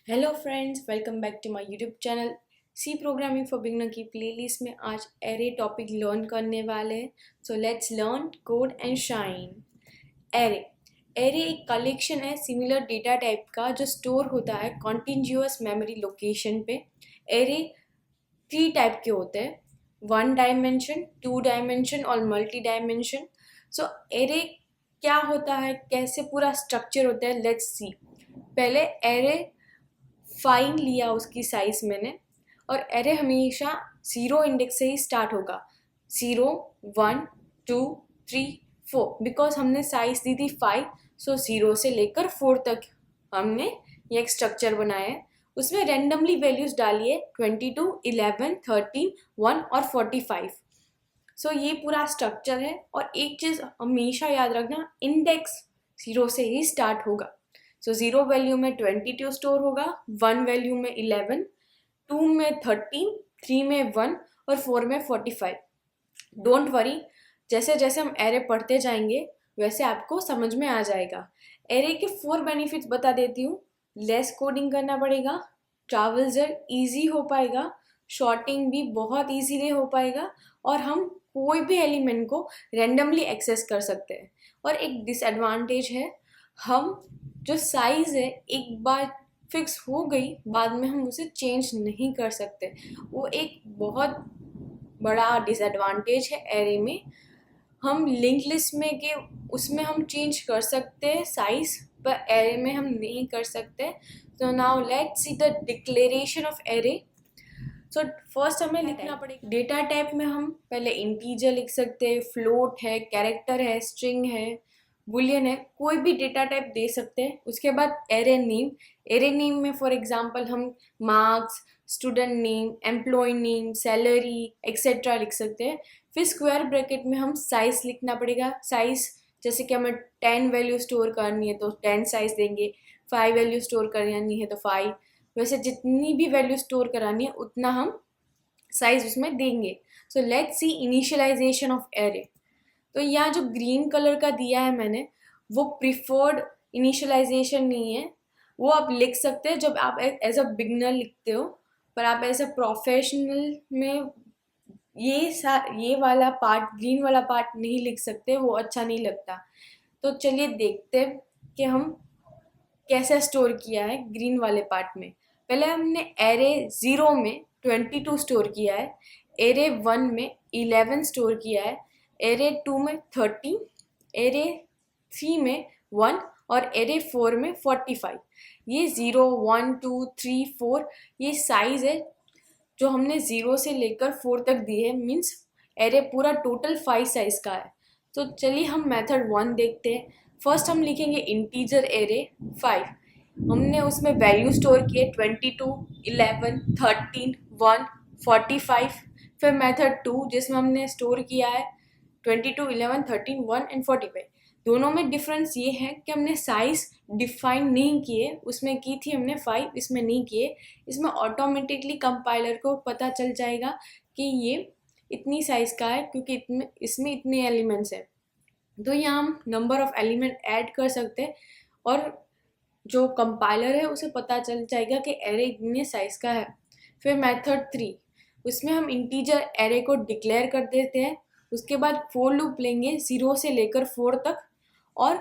Hello friends, welcome back to my YouTube channel C programming for beginner की playlist में आज array topic learn करने वाले हैं। So let's learn code and shine. Array array एक collection है similar data type का जो स्टोर होता है कॉन्टिन्यूअस मेमोरी लोकेशन पे। एरे 3 टाइप के होते हैं, 1 डायमेंशन, 2 डायमेंशन और मल्टी डायमेंशन। सो एरे क्या होता है, कैसे पूरा स्ट्रक्चर होता है, लेट्स सी। पहले एरे फाइन लिया उसकी साइज मैंने, और एरे हमेशा 0 इंडेक्स से ही स्टार्ट होगा। 0 1 2 3 4, बिकॉज हमने साइज दी थी 5। सो 0 से लेकर 4 तक हमने ये एक स्ट्रक्चर बनाया है। उसमें रेंडमली वैल्यूज डालिए 22 11 13 1 और 45। सो ये पूरा स्ट्रक्चर है। और एक चीज़ हमेशा याद रखना, इंडेक्स 0 से ही स्टार्ट होगा। सो 0 वैल्यू में 22 स्टोर होगा, 1 वैल्यू में 11, 2 में 13, 3 में 1 और 4 में 45। डोंट वरी, जैसे जैसे हम एरे पढ़ते जाएंगे वैसे आपको समझ में आ जाएगा। एरे के 4 बेनिफिट्स बता देती हूँ। लेस कोडिंग करना पड़ेगा, ट्रैवल्सर ईजी हो पाएगा, शॉर्टिंग भी बहुत ईजीली हो पाएगा, और हम कोई भी एलिमेंट को रेंडमली एक्सेस कर सकते हैं। और एक डिसएडवांटेज है, हम जो साइज़ है एक बार फिक्स हो गई, बाद में हम उसे चेंज नहीं कर सकते। वो एक बहुत बड़ा डिसएडवांटेज है एरे में। हम लिंक लिस्ट में के उसमें हम चेंज कर सकते हैं साइज, पर एरे में हम नहीं कर सकते। तो now let's see the declaration of array. So first हमें लिखना पड़ेगा डेटा टाइप में। हम पहले इंटीजर लिख सकते हैं, फ्लोट है, कैरेक्टर है, स्ट्रिंग है, बुलियन है, कोई भी डेटा टाइप दे सकते हैं। उसके बाद एरे नेम। एरे नेम में फॉर एग्जांपल हम marks, student name, employee name, salary etcetera लिख सकते हैं। फिर स्क्वायर ब्रैकेट में हम साइज लिखना पड़ेगा। साइज जैसे कि हमें 10 वैल्यू स्टोर करनी है तो 10 साइज देंगे, 5 वैल्यू स्टोर करनी है तो 5। वैसे जितनी भी वैल्यू स्टोर करानी है उतना हम साइज उसमें देंगे। So let's see initialization of array. तो यहाँ जो ग्रीन कलर का दिया है मैंने, वो प्रिफर्ड इनिशियलाइजेशन नहीं है। वो आप लिख सकते हैं जब आप एज अ बिगनर लिखते हो, पर आप एज अ प्रोफेशनल में ये वाला पार्ट, ग्रीन वाला पार्ट नहीं लिख सकते, वो अच्छा नहीं लगता। तो चलिए देखते हैं कि हम कैसे स्टोर किया है ग्रीन वाले पार्ट में। पहले हमने एरे 0 में 22 स्टोर किया है, एरे 1 में 11 स्टोर किया है, एरे 2 में 30, एरे 3 में 1 और एरे 4 में 45। ये 0 1 2 3 4 ये साइज है जो हमने 0 से लेकर 4 तक दिए है, मीन्स एरे पूरा टोटल 5 साइज का है। तो चलिए हम मेथड 1 देखते हैं। फर्स्ट हम लिखेंगे इंटीजर एरे 5। हमने उसमें वैल्यू स्टोर किए 22 11 13 1 45। फिर मेथड 2 जिसमें हमने स्टोर किया है 22 11 13 1 एंड 45। दोनों में डिफरेंस ये है कि हमने साइज डिफाइन नहीं किए, उसमें की थी हमने 5, इसमें नहीं किए। इसमें ऑटोमेटिकली कंपाइलर को पता चल जाएगा कि ये इतनी साइज का है क्योंकि इसमें इतने एलिमेंट्स हैं। तो यहाँ हम नंबर ऑफ एलिमेंट ऐड कर सकते हैं और जो कंपाइलर है उसे पता चल जाएगा कि एरे इतने साइज का है। फिर मेथड 3, उसमें हम इंटीजर एरे को डिक्लेयर कर देते हैं। उसके बाद फोर लूप लेंगे 0 से लेकर 4 तक, और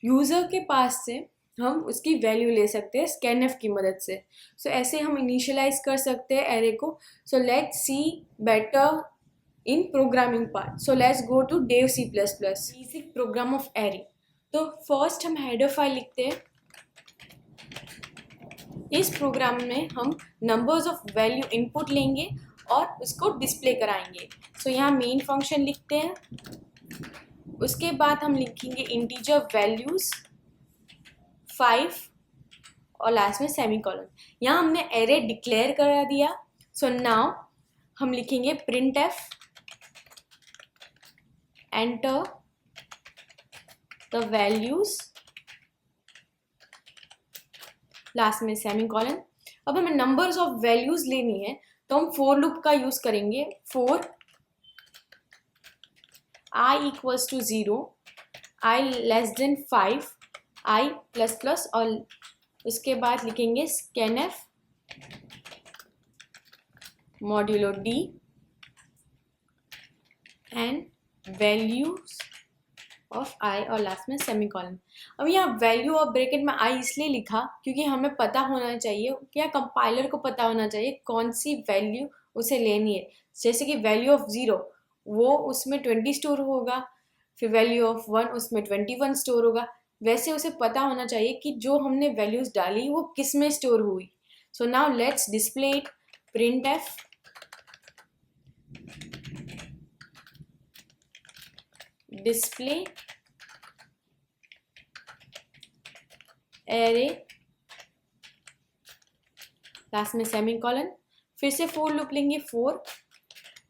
यूज़र के पास से हम उसकी वैल्यू ले सकते हैं स्कैनएफ की मदद से। सो ऐसे हम इनिशियलाइज कर सकते हैं एरे को। So let's see better in programming part. So let's go to dev C++, basic program of array. तो फर्स्ट हम हेडर फाइल लिखते हैं। इस प्रोग्राम में हम नंबर्स ऑफ वैल्यू इनपुट लेंगे और उसको डिस्प्ले कराएंगे। सो यहाँ मेन फंक्शन लिखते हैं। उसके बाद हम लिखेंगे इंटीजर वैल्यूज 5 और लास्ट में सेमीकोलन। यहाँ हमने एरे डिक्लेयर करा दिया। सो नाउ हम लिखेंगे print F enter the values, last में सेमीकोलन। अब हमें नंबर्स ऑफ वैल्यूज लेनी है तो हम फोर लूप का यूज करेंगे। For i equals to 0, i less than 5, i plus plus और उसके बाद लिखेंगे scanf modulo D and values of i और लास्ट में सेमीकोलन। अब यहाँ वैल्यू ऑफ ब्रैकेट में आई इसलिए लिखा क्योंकि हमें पता होना चाहिए, क्या कंपाइलर को पता होना चाहिए कौन सी वैल्यू उसे लेनी है। जैसे कि वैल्यू ऑफ 0 वो उसमें 20 स्टोर होगा, फिर वैल्यू ऑफ 1 उसमें 21 स्टोर होगा। वैसे उसे पता होना चाहिए कि जो हमने वैल्यूज डाली वो किस में स्टोर हुई। So now let's display it. printf display array last में सेमीकोलन, फिर से फोर लूप लेंगे। 4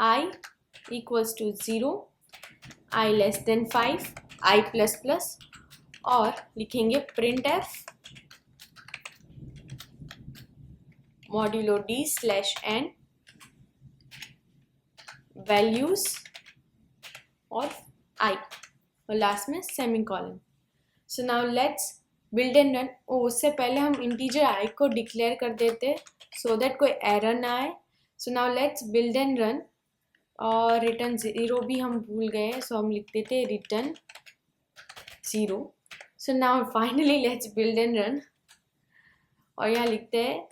i equals to 0, i less than 5, i plus plus, और लिखेंगे printf modulo D slash N values of i और लास्ट में semicolon. So now let's build and run. उससे पहले हम इंटीजर आई को डिक्लेयर कर देते सो दैट कोई एरर ना आए। सो now let's build and run, और रिटर्न 0 भी हम भूल गए, सो हम लिख देते return 0। So now finally let's build and run, और यहाँ लिखते हैं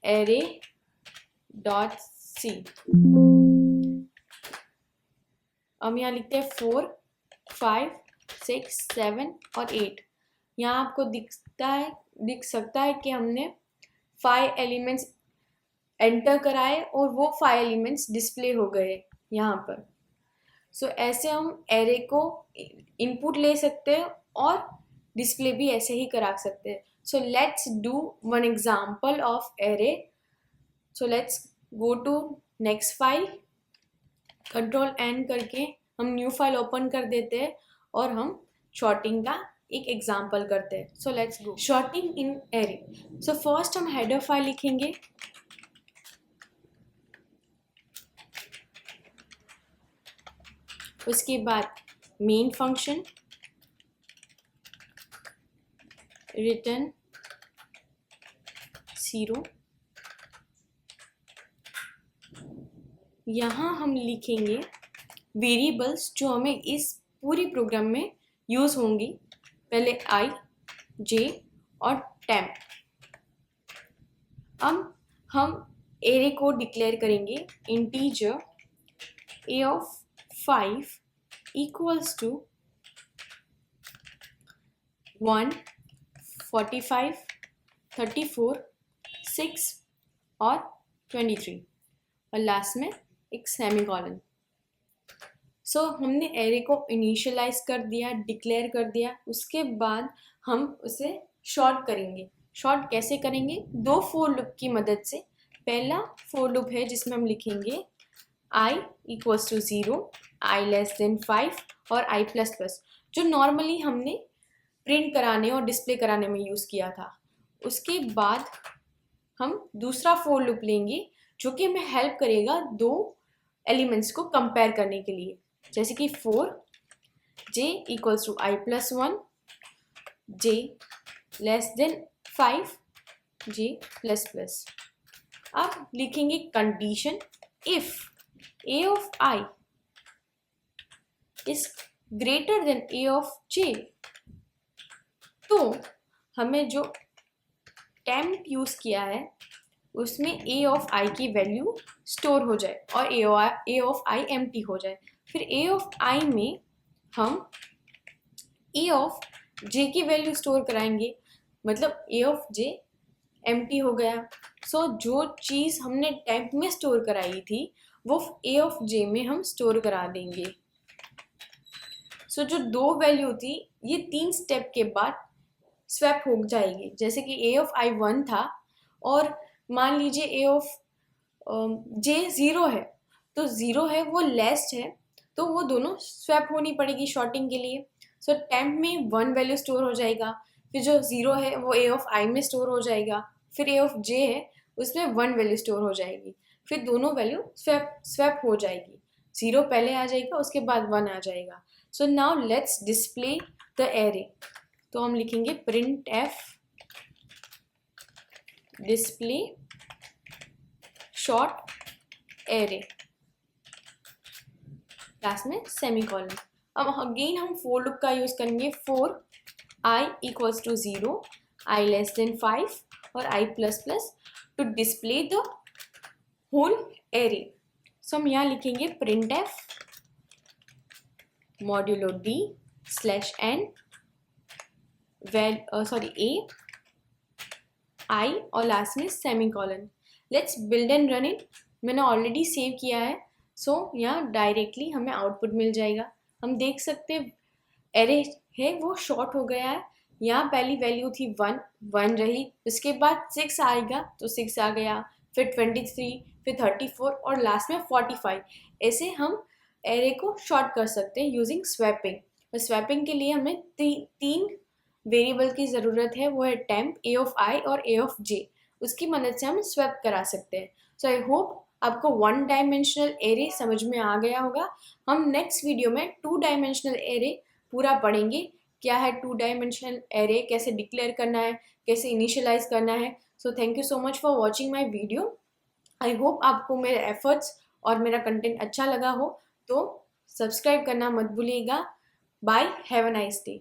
एरे डॉट सी। हम यहाँ लिखते हैं 4, 5, 6, 7 और 8। यहाँ आपको दिख सकता है कि हमने 5 एलिमेंट्स एंटर कराए और वो 5 एलिमेंट्स डिस्प्ले हो गए यहाँ पर। सो ऐसे हम एरे को इनपुट ले सकते हैं और डिस्प्ले भी ऐसे ही करा सकते हैं। So let's do one example of array. So let's go to next file, control N करके हम न्यू फाइल ओपन कर देते हैं और हम शॉर्टिंग का एक एग्जाम्पल करते हैं। So let's go sorting in array. So first हम हेडर फाइल लिखेंगे, उसके बाद मेन फंक्शन रिटर्न 0। यहाँ हम लिखेंगे वेरिएबल्स जो हमें इस पूरी प्रोग्राम में यूज़ होंगी। पहले i, j और temp। अब हम एरे को डिक्लेयर करेंगे integer a of 5 equals to 1, 45, 34, 6 और 23, और लास्ट में एक सेमीकोलन। सो हमने एरे को इनिशियलाइज कर दिया, डिक्लेयर कर दिया। उसके बाद हम उसे शॉर्ट करेंगे। शॉर्ट कैसे करेंगे? 2 फोर लूप की मदद से। पहला फोर लूप है जिसमें हम लिखेंगे i equals to 0, i less than 5 और i प्लस प्लस, जो नॉर्मली हमने प्रिंट कराने और डिस्प्ले कराने में यूज़ किया था। उसके बाद हम दूसरा फोर लूप लेंगे जो कि हमें हेल्प करेगा 2 एलिमेंट्स को कंपेयर करने के लिए, जैसे कि 4 j equals to i plus 1, j less than 5, j plus plus. अब लिखेंगे condition if a of i is greater than a of j, तो हमें जो टेम्प यूज़ किया है उसमें a ऑफ i की वैल्यू स्टोर हो जाए और a ऑफ i एम्प्टी हो जाए। फिर a ऑफ i में हम a ऑफ j की वैल्यू स्टोर कराएंगे, मतलब a ऑफ j एम्प्टी हो गया। सो जो चीज़ हमने टेम्प में स्टोर कराई थी वो a ऑफ j में हम स्टोर करा देंगे। सो जो 2 वैल्यू थी ये 3 स्टेप के बाद स्वैप हो जाएगी। जैसे कि a ऑफ i 1 था और मान लीजिए a ऑफ j 0 है, तो 0 है वो लेस्ट है, तो वो दोनों स्वैप होनी पड़ेगी शॉर्टिंग के लिए। सो टेम्प में 1 वैल्यू स्टोर हो जाएगा, फिर जो 0 है वो a ऑफ i में स्टोर हो जाएगा, फिर a ऑफ j है उसमें 1 वैल्यू स्टोर हो जाएगी, फिर दोनों वैल्यू स्वैप हो जाएगी। 0 पहले आ जाएगा, उसके बाद 1 आ जाएगा। So now let's display the array. तो हम लिखेंगे printf display short array class में सेमीकोलन। अब अगेन हम फोर लूप का यूज करेंगे। फोर आई इक्वल्स टू 0, आई लेस देन 5 और i plus plus to display the whole array. So हम यहाँ लिखेंगे print F modulo D slash N a i और लास्ट में semicolon. Let's build and run it. मैंने already save किया है, सो यहाँ डायरेक्टली हमें आउटपुट मिल जाएगा। हम देख सकते हैं एरे है वो शॉर्ट हो गया है। यहाँ पहली वैल्यू थी 1, 1 रही, उसके बाद 6 आएगा तो 6 आ गया, फिर 23, फिर 34 और लास्ट में 45। ऐसे हम एरे को शॉर्ट कर सकते हैं यूजिंग स्वैपिंग। और स्वैपिंग के लिए हमें तीन वेरिएबल की ज़रूरत है, वो है टेम्प, ए ऑफ आई और ए ऑफ जे। उसकी मदद से हम स्वैप करा सकते हैं। सो आई होप आपको 1 डायमेंशनल एरे समझ में आ गया होगा। हम नेक्स्ट वीडियो में 2 डायमेंशनल एरे पूरा पढ़ेंगे। क्या है 2 डायमेंशनल एरे, कैसे डिक्लेयर करना है, कैसे इनिशियलाइज करना है। So thank you so much for watching my video. I hope आपको मेरे एफर्ट्स और मेरा कंटेंट अच्छा लगा हो, तो सब्सक्राइब करना मत भूलिएगा। Bye, have a nice day.